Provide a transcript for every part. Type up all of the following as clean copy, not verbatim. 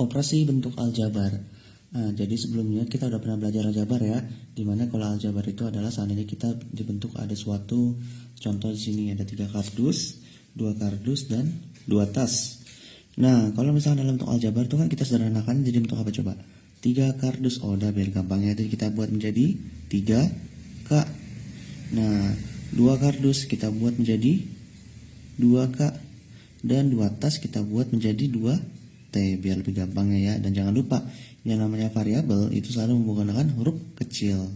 Operasi bentuk aljabar. Nah, jadi sebelumnya kita udah pernah belajar aljabar ya, dimana kalau aljabar itu adalah seandainya kita dibentuk ada suatu contoh di sini ada 3 kardus, 2 kardus dan 2 tas. Nah, kalau misalnya dalam bentuk aljabar itu kan kita sederhanakan jadi bentuk apa coba? 3 kardus. Oh, udah biar gampangnya jadi kita buat menjadi 3K. Nah, 2 kardus kita buat menjadi 2K dan 2 tas kita buat menjadi 2T biar lebih gampangnya ya. Dan jangan lupa yang namanya variabel itu selalu menggunakan huruf kecil.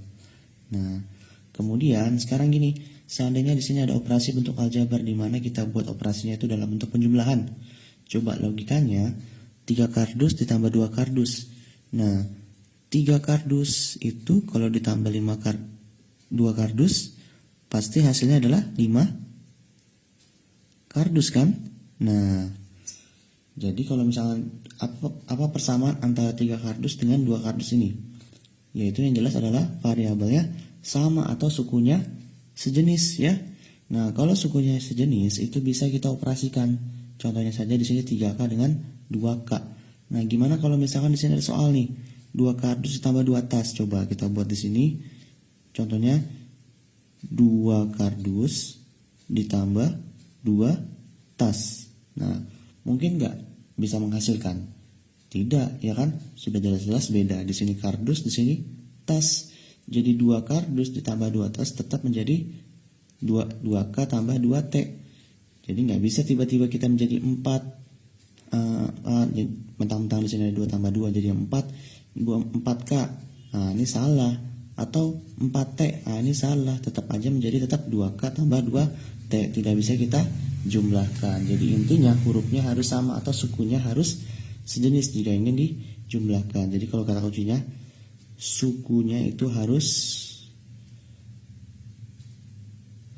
Nah, kemudian sekarang gini, seandainya di sini ada operasi bentuk aljabar di mana kita buat operasinya itu dalam bentuk penjumlahan. Coba logikanya 3 kardus ditambah 2 kardus. Nah, 3 kardus itu kalau ditambah 2 kardus pasti hasilnya adalah 5 kardus kan? Nah, jadi kalau misalnya apa persamaan antara 3 kardus dengan 2 kardus ini? Yaitu yang jelas adalah variabelnya sama atau sukunya sejenis ya. Nah, kalau sukunya sejenis itu bisa kita operasikan. Contohnya saja di sini 3K dengan 2K. Nah, gimana kalau misalkan di sini ada soal nih, 2 kardus ditambah 2 tas. Coba kita buat di sini. Contohnya 2 kardus ditambah 2 tas. Nah, mungkin nggak bisa menghasilkan? Tidak, ya kan? Sudah jelas-jelas beda. Di sini kardus, di sini tas. Jadi 2 kardus ditambah 2 tas tetap menjadi 2K tambah 2T. Jadi nggak bisa tiba-tiba kita menjadi 4. Mentang-mentang di sini ada 2 tambah 2 jadi 4K. Nah, ini salah. Atau 4T. Nah, ini salah. Tetap aja menjadi 2K tambah 2T. Tidak bisa kita jumlahkan. Jadi intinya hurufnya harus sama atau sukunya harus sejenis jika ingin dijumlahkan. Jadi kalau kata kuncinya sukunya itu harus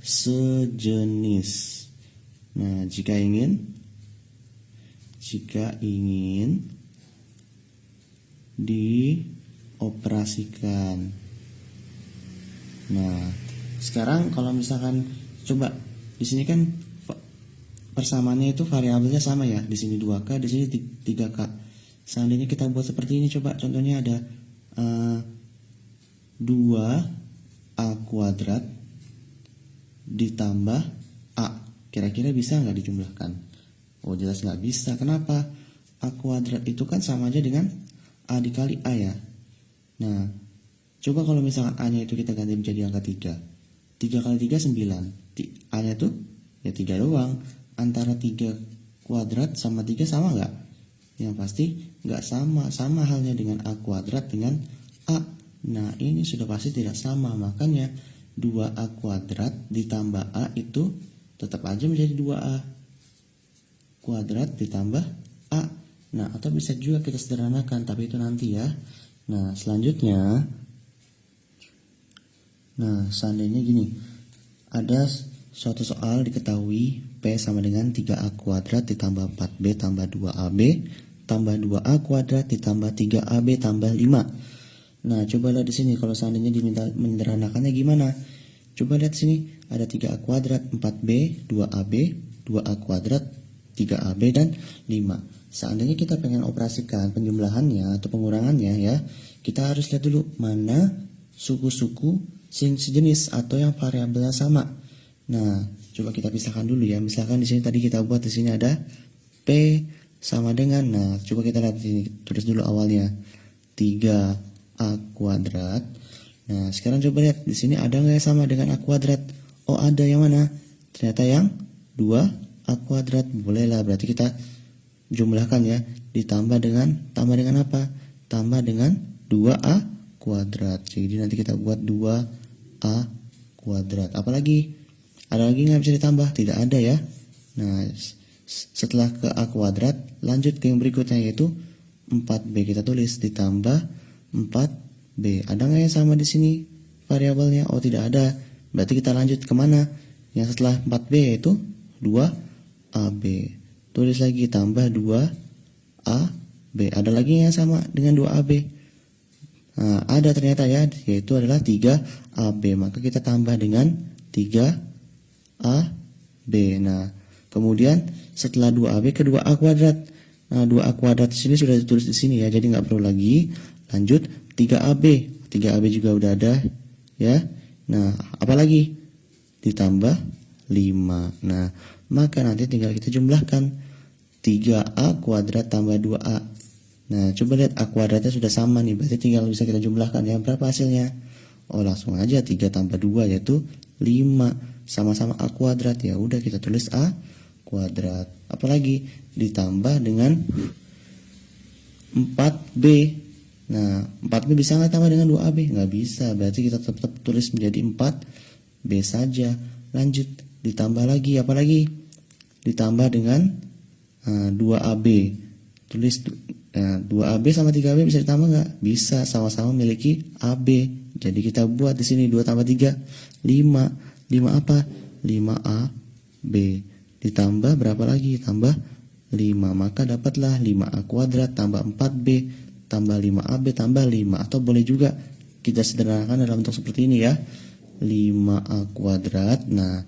sejenis. Nah, jika ingin dioperasikan. Nah, sekarang kalau misalkan coba di sini kan persamaannya itu variabelnya sama ya. Di sini 2K, di sini 3K. Seandainya kita buat seperti ini coba contohnya ada 2A kuadrat ditambah A. Kira-kira bisa nggak dijumlahkan? Oh, jelas nggak bisa. Kenapa? A kuadrat itu kan sama aja dengan A dikali A ya. Nah, coba kalau misalkan A-nya itu kita ganti menjadi angka 3. 3 kali 3 9. A-nya tuh ya 3 doang. Antara 3 kuadrat sama 3 sama nggak? Yang pasti nggak sama. Sama halnya dengan A kuadrat dengan A. Nah, ini sudah pasti tidak sama. Makanya 2A kuadrat ditambah A itu tetap aja menjadi 2A kuadrat ditambah A. Nah, atau bisa juga kita sederhanakan, tapi itu nanti ya. Nah, selanjutnya, seandainya gini, ada suatu soal diketahui P sama dengan 3A kuadrat ditambah 4B tambah 2AB tambah 2A kuadrat ditambah 3AB tambah 5. Nah, coba lihat di sini kalau seandainya diminta menyederhanakannya gimana? Coba lihat sini, ada 3A kuadrat, 4B, 2AB, 2A kuadrat, 3AB dan 5. Seandainya kita pengen operasikan penjumlahannya atau pengurangannya ya, kita harus lihat dulu mana suku-suku sejenis atau yang variabelnya sama. Nah, coba kita pisahkan dulu ya. Misalkan di sini tadi kita buat di sini ada P sama dengan, nah coba kita lihat di sini, tulis dulu awalnya 3A kuadrat. Nah, sekarang coba lihat di sini ada nggak yang sama dengan A kuadrat? Oh, ada. Yang mana? Ternyata yang 2A kuadrat. Bolehlah, berarti kita jumlahkan ya. Tambah dengan apa? Tambah dengan 2A kuadrat. Jadi nanti kita buat 2A kuadrat. Apalagi? Ada lagi nggak bisa ditambah? Tidak ada ya. Nah, setelah ke A kuadrat, lanjut ke yang berikutnya yaitu 4B. Kita tulis ditambah 4B. Ada nggak yang sama di sini variabelnya? Oh, tidak ada. Berarti kita lanjut kemana? Yang setelah 4B yaitu 2AB. Tulis lagi tambah 2AB. Ada lagi yang sama dengan 2AB? Nah, ada ternyata ya, yaitu adalah 3AB. Maka kita tambah dengan 3AB. Nah, kemudian setelah 2AB ke 2A kuadrat. Nah, 2A kuadrat di sini sudah ditulis di sini ya, jadi nggak perlu lagi. Lanjut, 3AB. 3AB juga udah ada ya. Nah, apalagi? Ditambah 5. Nah, maka nanti tinggal kita jumlahkan 3A kuadrat tambah 2A. Nah, coba lihat A kuadratnya sudah sama nih, berarti tinggal bisa kita jumlahkan ya. Berapa hasilnya? Oh, langsung aja 3 tambah 2 yaitu 5. Sama-sama A kuadrat, ya udah kita tulis A kuadrat. Apalagi? Ditambah dengan 4B. Nah, 4B bisa nggak tambah dengan 2AB? Nggak bisa, berarti kita tetap tulis menjadi 4B saja. Lanjut, ditambah lagi, apalagi? Ditambah dengan 2AB. Tulis 2AB sama 3AB bisa ditambah nggak? Bisa, sama-sama memiliki AB. Jadi kita buat di sini 2 tambah 3, 5. 5 apa? 5AB. Ditambah berapa lagi? Tambah 5. Maka dapatlah 5A kuadrat tambah 4B tambah 5AB tambah 5. Atau boleh juga kita sederhanakan dalam bentuk seperti ini ya. 5A kuadrat. Nah,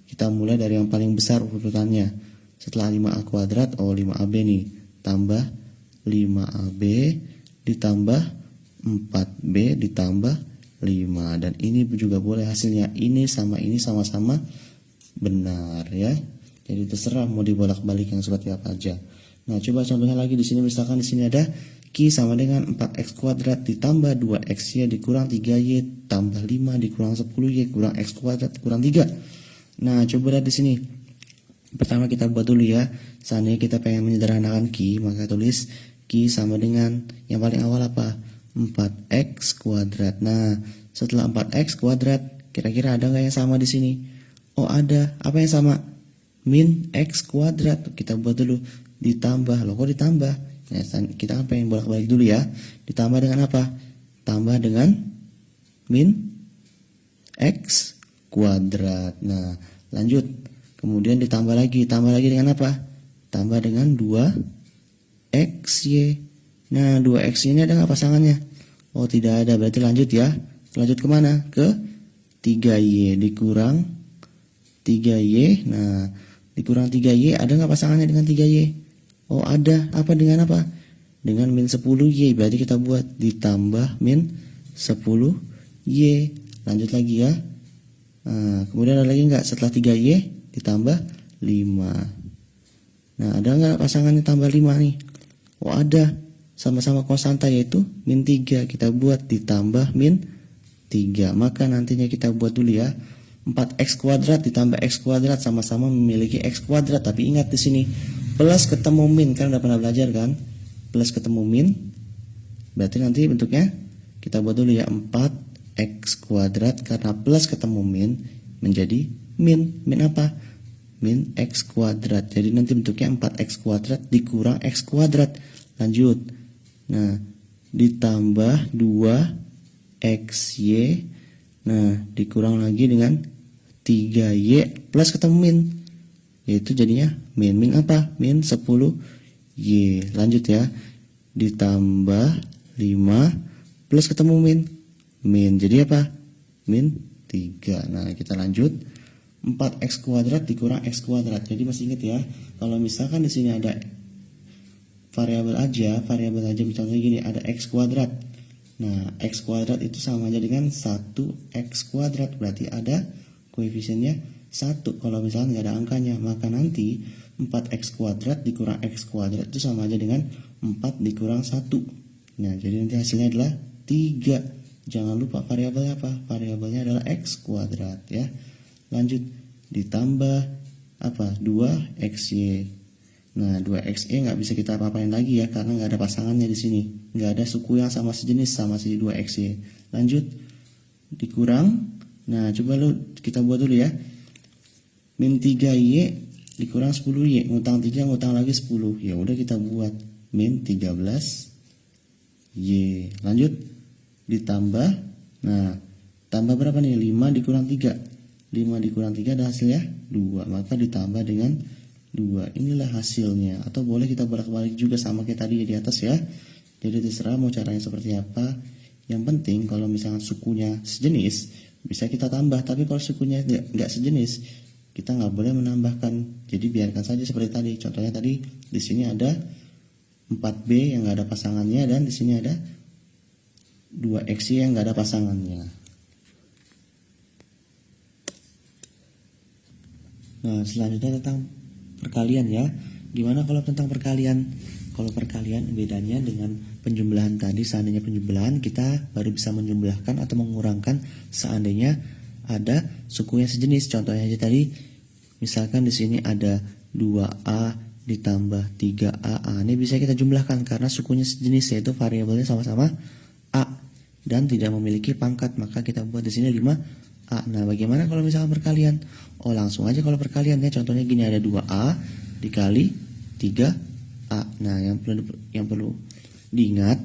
kita mulai dari yang paling besar urutannya. Setelah 5A kuadrat, 5AB nih. Tambah 5AB ditambah 4B ditambah 5. Dan ini juga boleh hasilnya. Ini sama-sama benar ya. Jadi terserah mau dibolak-balik yang seperti apa aja. Nah, coba contohnya lagi di sini, misalkan di sini ada Q sama dengan 4X kuadrat ditambah 2XY dikurang 3Y tambah 5 dikurang 10Y kurang X kuadrat kurang 3. Nah, coba lihat di sini. Pertama kita buat dulu ya. Seandainya kita pengen menyederhanakan Q, maka tulis Q sama dengan yang paling awal apa? 4X kuadrat. Nah, setelah 4X kuadrat, kira-kira ada nggak yang sama di sini? Oh, ada. Apa yang sama? Min X kuadrat. Kita buat dulu. Ditambah. Loh, kok ditambah? Ya, kita kan pengen bolak-balik dulu ya. Ditambah dengan apa? Tambah dengan min X kuadrat. Nah, lanjut. Kemudian ditambah lagi. Tambah lagi dengan apa? Tambah dengan 2XY. Nah, 2XY ini ada nggak pasangannya? Oh, tidak ada. Berarti lanjut ya. Lanjut kemana? Ke 3Y dikurang 3Y. Nah, dikurang 3Y ada nggak pasangannya dengan 3Y? Oh, ada. Apa dengan apa? Dengan min 10Y. Berarti kita buat ditambah min 10Y. Lanjut lagi ya. Nah, kemudian ada lagi nggak? Setelah 3Y ditambah 5. Nah, ada nggak pasangannya tambah 5 nih? Oh, ada. Sama-sama konstanta yaitu min 3. Kita buat ditambah min 3. Maka nantinya kita buat dulu ya. 4X kuadrat ditambah X kuadrat sama-sama memiliki X kuadrat. Tapi ingat di sini plus ketemu min, kan udah pernah belajar kan? Plus ketemu min. Berarti nanti bentuknya kita buat dulu ya, 4X kuadrat karena plus ketemu min menjadi min. Min apa? Min X kuadrat. Jadi nanti bentuknya 4X kuadrat dikurang X kuadrat. Lanjut. Nah, ditambah 2XY. Nah, dikurang lagi dengan 3Y plus ketemu min. Yaitu jadinya min. Min apa? Min 10Y. Lanjut ya. Ditambah 5 plus ketemu min. Min. Jadi apa? Min 3. Nah, kita lanjut. 4X kuadrat dikurang X kuadrat. Jadi masih ingat ya. Kalau misalkan di sini ada variabel aja misalnya gini, ada X kuadrat. Nah, X kuadrat itu sama aja dengan 1X kuadrat. Berarti ada koefisiennya 1. Kalau misalnya nggak ada angkanya, maka nanti 4X kuadrat dikurang X kuadrat itu sama aja dengan 4 dikurang 1. Nah, jadi nanti hasilnya adalah 3. Jangan lupa variabelnya apa? Variabelnya adalah X kuadrat ya. Lanjut, ditambah apa? 2XY. Nah, 2XY nggak bisa kita apa-apain lagi ya, karena nggak ada pasangannya di sini. Nggak ada suku yang sama sejenis sama si 2XY. Lanjut, dikurang. Nah, coba kita buat dulu ya. Min 3Y dikurang 10Y. Ngutang 3, ngutang lagi 10. Ya udah kita buat min 13Y. Lanjut, ditambah. Nah, tambah berapa nih? 5 dikurang 3. 5 dikurang 3 ada hasilnya 2. Maka ditambah dengan 2. Inilah hasilnya. Atau boleh kita bolak-balik juga sama kayak tadi di atas ya. Jadi terserah mau caranya seperti apa. Yang penting kalau misalnya sukunya sejenis, bisa kita tambah. Tapi kalau sukunya nggak sejenis, kita nggak boleh menambahkan. Jadi biarkan saja seperti tadi. Contohnya tadi di sini ada 4B yang nggak ada pasangannya, dan di sini ada 2XY yang nggak ada pasangannya. Nah, selanjutnya tentang perkalian ya. Gimana kalau tentang perkalian? Kalau perkalian bedanya dengan penjumlahan tadi, seandainya penjumlahan kita baru bisa menjumlahkan atau mengurangkan seandainya ada suku yang sejenis. Contohnya aja tadi, misalkan di sini ada 2A ditambah 3A. Ini bisa kita jumlahkan karena sukunya sejenis, yaitu variabelnya sama-sama A dan tidak memiliki pangkat, maka kita buat di sini 5A. Nah, bagaimana kalau misalkan perkalian? Oh, langsung aja kalau perkalian ya. Contohnya gini, ada 2A dikali 3A. Nah, yang perlu diingat,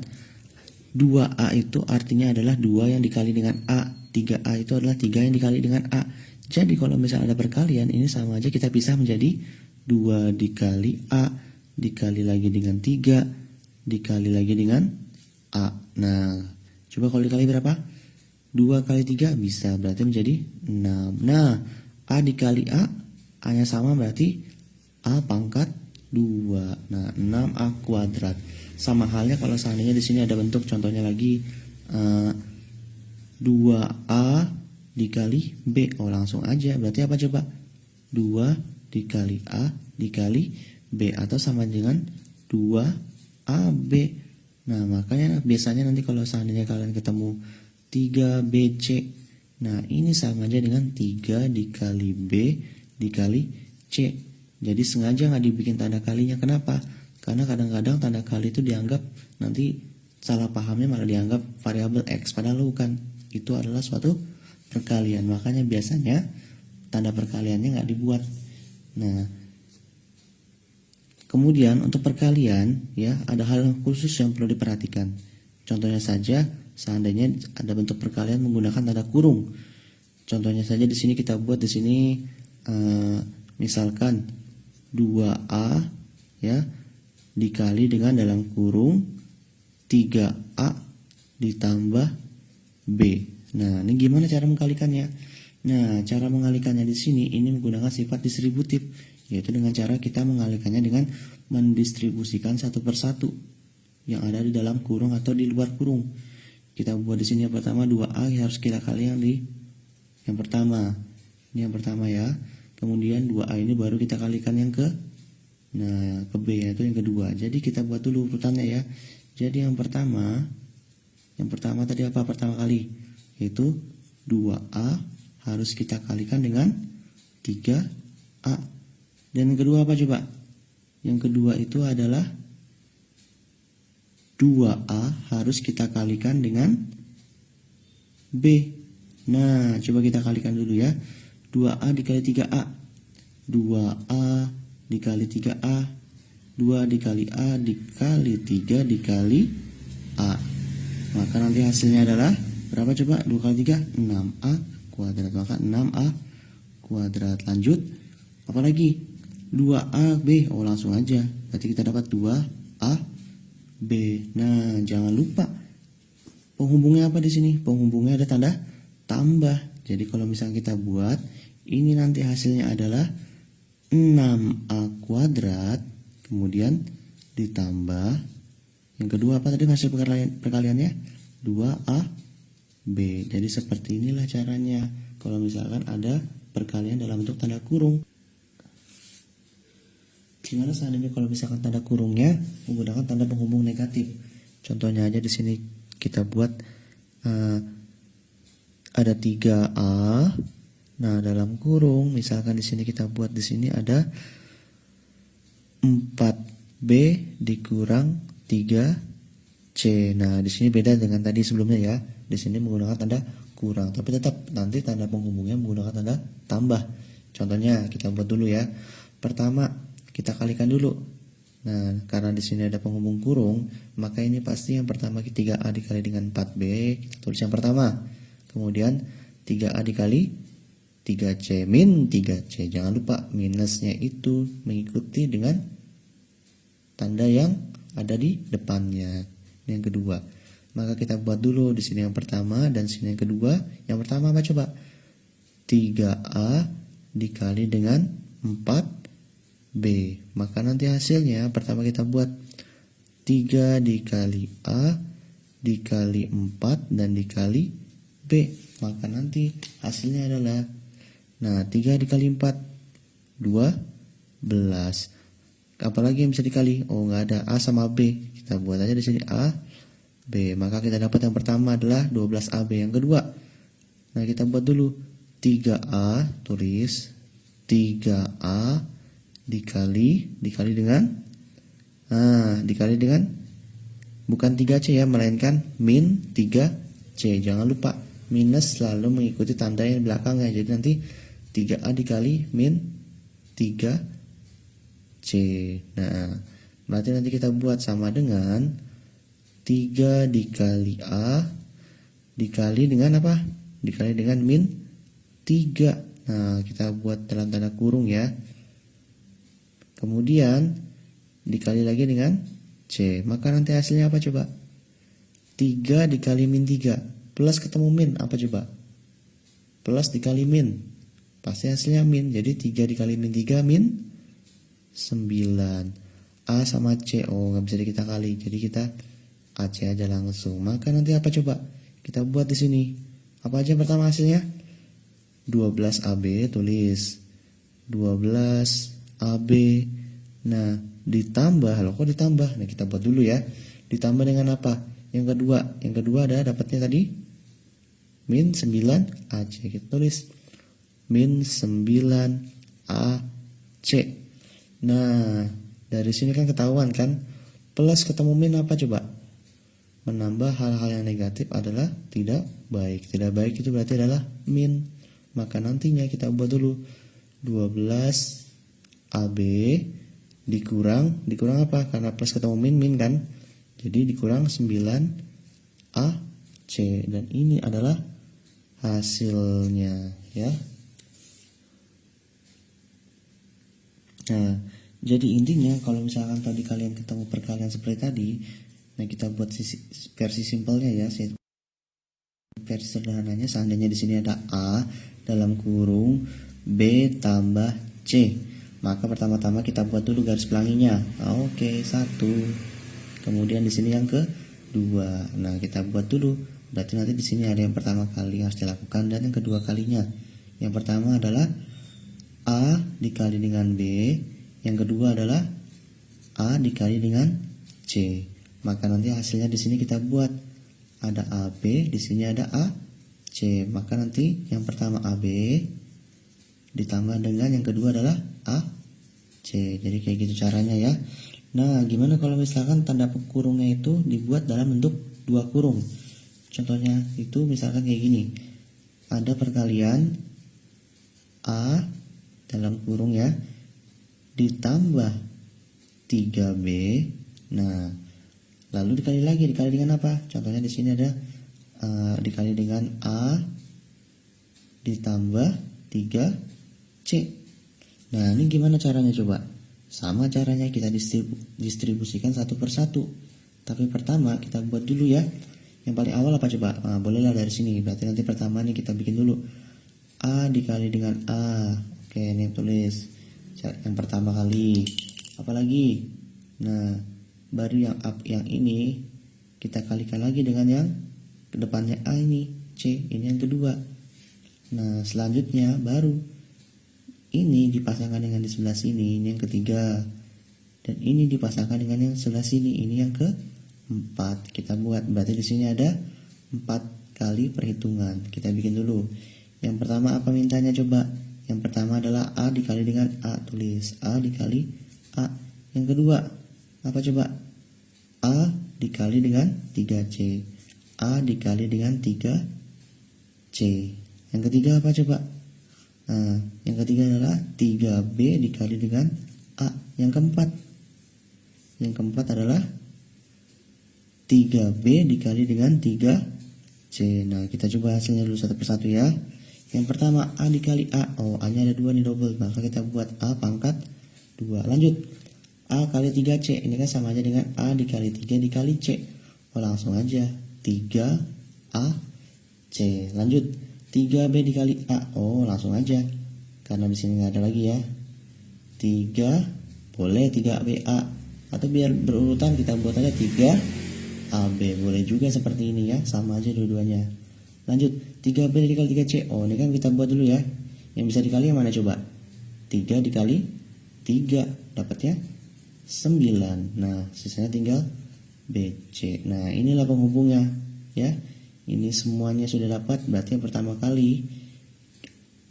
2A itu artinya adalah 2 yang dikali dengan A. 3A itu adalah 3 yang dikali dengan A. Jadi kalau misalnya ada perkalian, ini sama aja kita pisah menjadi 2 dikali A dikali lagi dengan 3 dikali lagi dengan A. Nah, coba kalau dikali berapa? 2 kali 3 bisa, berarti menjadi 6. Nah, A dikali A, A-nya sama berarti A pangkat 2. Nah, 6A kuadrat. Sama halnya kalau seandainya di sini ada bentuk, contohnya lagi 2A dikali B. Oh, langsung aja. Berarti apa coba? 2 dikali A dikali B, atau sama dengan 2AB. Nah, makanya biasanya nanti kalau seandainya kalian ketemu 3BC, nah ini sama aja dengan 3 dikali B dikali C. Jadi sengaja nggak dibikin tanda kalinya. Kenapa? Karena kadang-kadang tanda kali itu dianggap, nanti salah pahamnya malah dianggap variabel X, padahal bukan. Itu adalah suatu perkalian. Makanya biasanya tanda perkaliannya nggak dibuat. Nah, kemudian untuk perkalian ya, ada hal khusus yang perlu diperhatikan. Contohnya saja, seandainya ada bentuk perkalian menggunakan tanda kurung. Contohnya saja di sini kita buat di sini misalkan 2A ya dikali dengan dalam kurung 3A ditambah B. Nah, ini gimana cara mengkalikannya? Nah, cara mengalikannya di sini ini menggunakan sifat distributif, yaitu dengan cara kita mengalikannya dengan mendistribusikan satu persatu yang ada di dalam kurung atau di luar kurung. Kita buat di sini yang pertama 2A harus kita kali yang di yang pertama. Ini yang pertama ya. Kemudian 2A ini baru kita kalikan yang ke B, yaitu yang kedua. Jadi kita buat dulu urutannya ya. Jadi yang pertama tadi apa pertama kali? Yaitu 2A harus kita kalikan dengan 3A. Dan yang kedua apa coba? Yang kedua itu adalah 2A harus kita kalikan dengan B. Nah, coba kita kalikan dulu ya. 2A dikali 3A. 2A dikali 3A. 2 dikali A dikali 3 dikali A. Maka nanti hasilnya adalah berapa coba? 2 kali 3, 6A kuadrat. Maka 6A kuadrat. Lanjut. Apalagi? 2AB. Oh, langsung aja. Berarti kita dapat 2AB. Nah, jangan lupa penghubungnya apa di sini? Penghubungnya ada tanda tambah. Jadi kalau misalnya kita buat, ini nanti hasilnya adalah 6A kuadrat, kemudian ditambah yang kedua apa tadi hasil perkaliannya? 2AB. Jadi seperti inilah caranya kalau misalkan ada perkalian dalam bentuk tanda kurung. Gimana seandainya kalau misalkan tanda kurungnya menggunakan tanda penghubung negatif? Contohnya aja di sini kita buat ada 3A. Nah, dalam kurung misalkan di sini kita buat di sini ada 4B dikurang 3C. Nah, di sini beda dengan tadi sebelumnya ya. Di sini menggunakan tanda kurang, tapi tetap nanti tanda penghubungnya menggunakan tanda tambah. Contohnya kita buat dulu ya. Pertama kita kalikan dulu. Nah, karena di sini ada penghubung kurung, maka ini pasti yang pertama 3A dikali dengan 4B, kita tulis yang pertama. Kemudian 3A dikali 3C min 3C. Jangan lupa minusnya itu mengikuti dengan tanda yang ada di depannya. Ini yang kedua. Maka kita buat dulu di sini yang pertama dan sini yang kedua. Yang pertama apa coba? 3A dikali dengan 4B. Maka nanti hasilnya pertama kita buat 3 dikali A dikali 4 dan dikali B. Maka nanti hasilnya adalah, nah 3 dikali 4 12. Apalagi yang bisa dikali? Oh, nggak ada. A sama B. Kita buat aja di sini A, B. Maka kita dapat yang pertama adalah 12AB. Yang kedua, nah kita buat dulu 3A, tulis 3A dikali dengan, nah dikali dengan bukan 3C ya, melainkan min 3C. Jangan lupa minus selalu mengikuti tanda yang belakangnya. Jadi nanti 3A dikali min 3C. Nah, berarti nanti kita buat sama dengan 3 dikali A dikali dengan apa? Dikali dengan min 3. Nah, kita buat dalam tanda kurung ya. Kemudian dikali lagi dengan C. Maka nanti hasilnya apa coba? 3 dikali min 3 plus ketemu min apa coba? Plus dikali min. Pasti hasilnya min. Jadi 3 dikali min 3 min 9. A sama C. Oh, nggak bisa kita kali. Jadi kita AC aja langsung. Maka nanti apa coba? Kita buat di sini. Apa aja pertama hasilnya? 12AB, tulis 12AB. Nah, ditambah, loh kok ditambah? Nah, kita buat dulu ya. Ditambah dengan apa? Yang kedua. Yang kedua ada dapatnya tadi min 9AC. Kita tulis min 9AC. Nah, dari sini kan ketahuan kan? Plus ketemu min apa coba? Menambah hal-hal yang negatif adalah tidak baik. Tidak baik itu berarti adalah min. Maka nantinya kita buat dulu 12AB dikurang apa? Karena plus ketemu min kan. Jadi dikurang 9AC. Dan ini adalah hasilnya ya. Nah, jadi intinya kalau misalkan tadi kalian ketemu perkalian seperti tadi, nah kita buat versi simpelnya ya. Versi sederhananya, seandainya di sini ada A dalam kurung B tambah C, maka pertama-tama kita buat dulu garis pelanginya. Oke, 1. Kemudian di sini yang kedua. Nah, kita buat dulu. Berarti nanti di sini ada yang pertama kali harus dilakukan dan yang kedua kalinya. Yang pertama adalah A dikali dengan B, yang kedua adalah A dikali dengan C. Maka nanti hasilnya di sini kita buat ada AB, di sini ada AC. Maka nanti yang pertama AB ditambah dengan yang kedua adalah AC. Jadi kayak gitu caranya ya. Nah, gimana kalau misalkan tanda kurungnya itu dibuat dalam bentuk dua kurung? Contohnya itu misalkan kayak gini. Ada perkalian A dalam kurung ya ditambah 3B. Nah, lalu dikali dengan apa? Contohnya di sini ada dikali dengan A ditambah 3C. Nah, ini gimana caranya coba? Sama caranya, kita distribusikan satu per satu. Tapi pertama kita buat dulu ya. Yang paling awal apa coba? Nah, bolehlah dari sini. Berarti nanti pertama nih kita bikin dulu A dikali dengan A. Oke, ini tulis yang pertama kali. Apalagi? Nah, baru yang ini kita kalikan lagi dengan yang kedepannya A ini, C, ini yang kedua. Nah, selanjutnya baru ini dipasangkan dengan di sebelah sini, ini yang ketiga. Dan ini dipasangkan dengan yang sebelah sini, ini yang keempat. Kita buat, berarti di sini ada 4 kali perhitungan. Kita bikin dulu. Yang pertama apa mintanya coba? Yang pertama adalah A dikali dengan A, tulis A dikali A. Yang kedua apa coba? A dikali dengan 3C. A dikali dengan 3C. Yang ketiga apa coba? Nah, yang ketiga adalah 3B dikali dengan A. Yang keempat adalah 3B dikali dengan 3C. Nah, kita coba hasilnya dulu satu persatu ya. Yang pertama A dikali A. Oh, A nya ada 2 nih, double. Maka kita buat A pangkat 2. Lanjut. A kali 3C. Ini kan sama aja dengan A dikali 3 dikali C. Oh, langsung aja 3AC. Lanjut. 3B dikali A. Oh, langsung aja. Karena di sini nggak ada lagi ya. 3 boleh 3BA Atau biar berurutan kita buat aja 3AB. Boleh juga seperti ini ya, sama aja dua-duanya. Lanjut, 3B dikali 3C. Oh, ini kan kita buat dulu ya. Yang bisa dikali yang mana coba? 3 dikali 3, dapatnya 9. Nah, sisanya tinggal BC. Nah, inilah penghubungnya ya. Ini semuanya sudah dapat, berarti yang pertama kali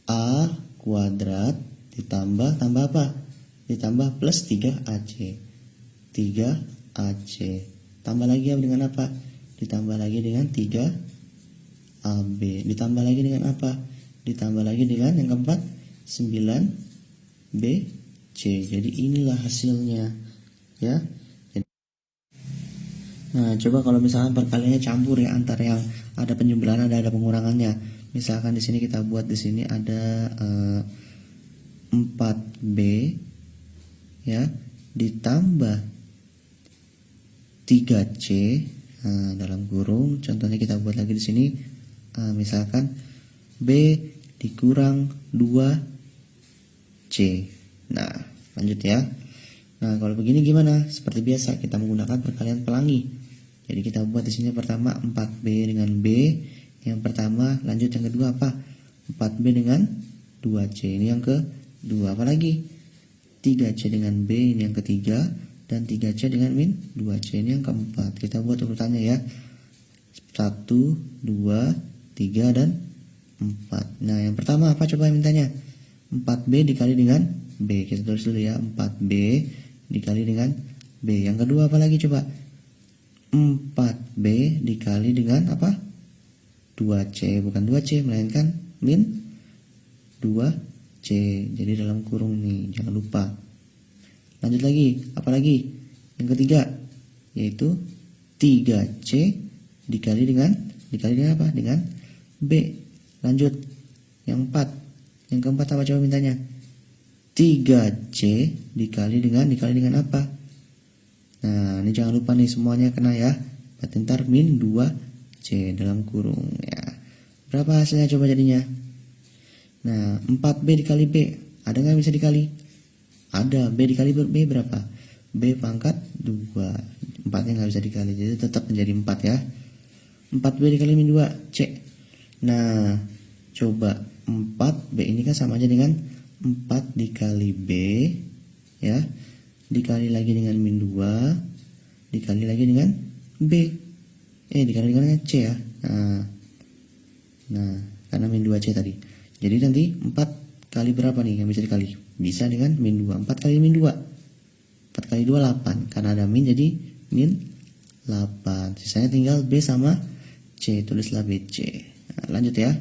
A kuadrat ditambah apa? Ditambah plus 3AC. 3AC. Tambah lagi dengan apa? Ditambah lagi dengan 3AB. Ditambah lagi dengan apa? Ditambah lagi dengan yang keempat 9BC. Jadi inilah hasilnya ya. Nah, coba kalau misalkan perkaliannya campur ya, antara yang ada penjumlahan ada pengurangannya. Misalkan di sini kita buat di sini ada 4B ya ditambah 3C. Nah, dalam kurung contohnya kita buat lagi di sini misalkan B dikurang 2C. Nah, lanjut ya. Nah, kalau begini gimana? Seperti biasa kita menggunakan perkalian pelangi. Jadi kita buat di sini pertama 4B dengan B yang pertama, lanjut yang kedua apa? 4B dengan 2C. Ini yang kedua. Apa lagi? 3C dengan B ini yang ketiga, dan 3C dengan min 2C ini yang keempat. Kita buat urutannya ya. 1, 2, 3 dan 4. Nah, yang pertama apa coba mintanya? 4B dikali dengan B. Kita tulis dulu ya, 4B dikali dengan B. Yang kedua apa lagi coba? 4B dikali dengan apa? 2C, bukan 2C melainkan min 2C. Jadi dalam kurung nih, jangan lupa. Lanjut lagi, apa lagi? Yang ketiga yaitu 3C dikali dengan apa? Dengan B. Lanjut yang keempat apa coba mintanya? 3C dikali dengan apa? Nah, ini jangan lupa nih semuanya kena ya. Berarti ntar min 2C dalam kurung ya. Berapa hasilnya coba jadinya? Nah, 4B dikali B. Ada nggak bisa dikali? Ada. B dikali B berapa? B pangkat 2. 4-nya nggak bisa dikali, jadi tetap menjadi 4 ya. 4B dikali min 2C. Nah, coba 4B ini kan sama aja dengan 4 dikali B ya, dikali lagi dengan min 2, dikali lagi dengan B, dikali dengan C ya. Nah, karena min 2C tadi. Jadi nanti 4 kali berapa nih yang bisa dikali? Bisa dengan min 2. 4 kali min 2. 4 kali 2 8. Karena ada min jadi min 8. Sisanya tinggal B sama C. Tulislah BC. Nah, lanjut ya.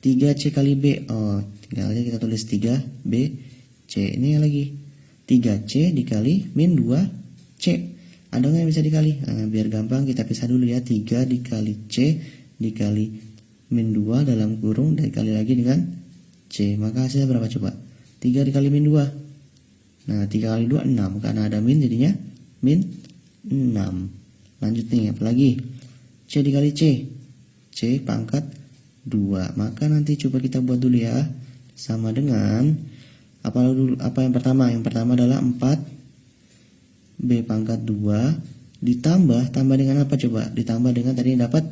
3C kali B. Oh, tinggal aja kita tulis 3BC. Ini yang lagi 3C dikali min 2C. Ada nggak yang bisa dikali? Nah, biar gampang kita pisah dulu ya. 3 dikali C dikali min 2 dalam kurung dikali lagi dengan C. Maka hasilnya berapa coba? 3 dikali min 2. Nah, 3 kali 2 6. Karena ada min jadinya min 6. Lanjut nih, apalagi? C dikali C. C pangkat 2. Maka nanti coba kita buat dulu ya. Sama dengan apa yang pertama? Yang pertama adalah 4B pangkat 2 ditambah dengan apa coba? Ditambah dengan tadi yang dapat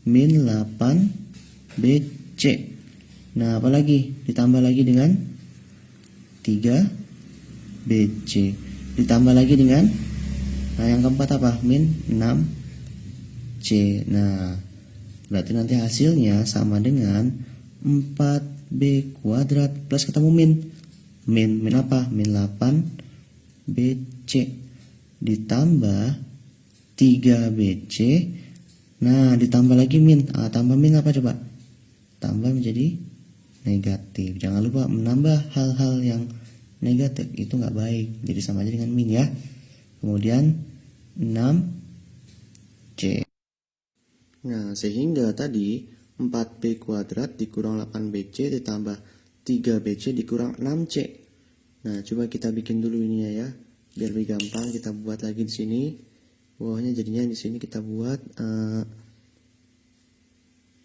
min 8BC. Nah, apalagi? Ditambah lagi dengan 3BC. Ditambah lagi dengan yang keempat apa? Min 6C. Nah, berarti nanti hasilnya sama dengan 4B kuadrat plus ketemu min apa? Min 8BC ditambah 3BC. Nah, ditambah lagi min. Tambah min apa coba? Tambah menjadi negatif. Jangan lupa menambah hal-hal yang negatif itu nggak baik. Jadi sama aja dengan min ya. Kemudian 6C. Nah, sehingga tadi 4B kuadrat dikurang 8BC ditambah 3BC dikurang 6C. Nah, coba kita bikin dulu ininya ya. Biar lebih gampang kita buat lagi di sini. Bawahnya jadinya di sini kita buat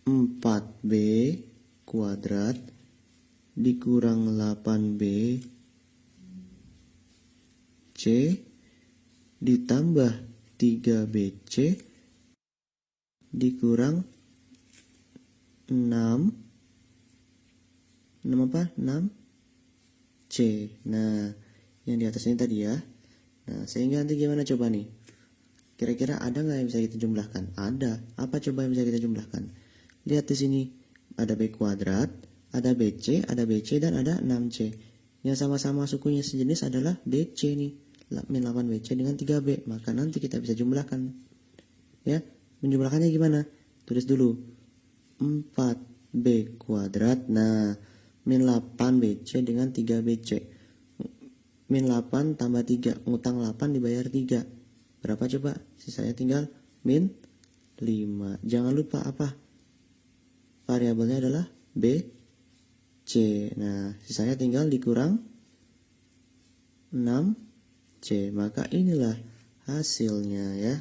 4B kuadrat dikurang 8B C ditambah 3BC dikurang 6 apa? 6C. Nah, yang di atas ini tadi ya. Nah, sehingga nanti gimana coba nih? Kira-kira ada nggak yang bisa kita jumlahkan? Ada. Apa coba yang bisa kita jumlahkan? Lihat di sini. Ada B kuadrat, ada BC, ada BC, dan ada 6C. Yang sama-sama sukunya sejenis adalah BC nih. Min 8BC dengan 3B. Maka nanti kita bisa jumlahkan. Ya, menjumlahkannya gimana? Tulis dulu. 4B kuadrat. Nah, min 8BC dengan 3BC. Min 8 tambah 3. Ngutang 8 dibayar 3. Berapa coba? Sisanya tinggal min 5. Jangan lupa apa? Variabelnya adalah BC. Nah, sisanya tinggal dikurang 6C. Maka inilah hasilnya ya.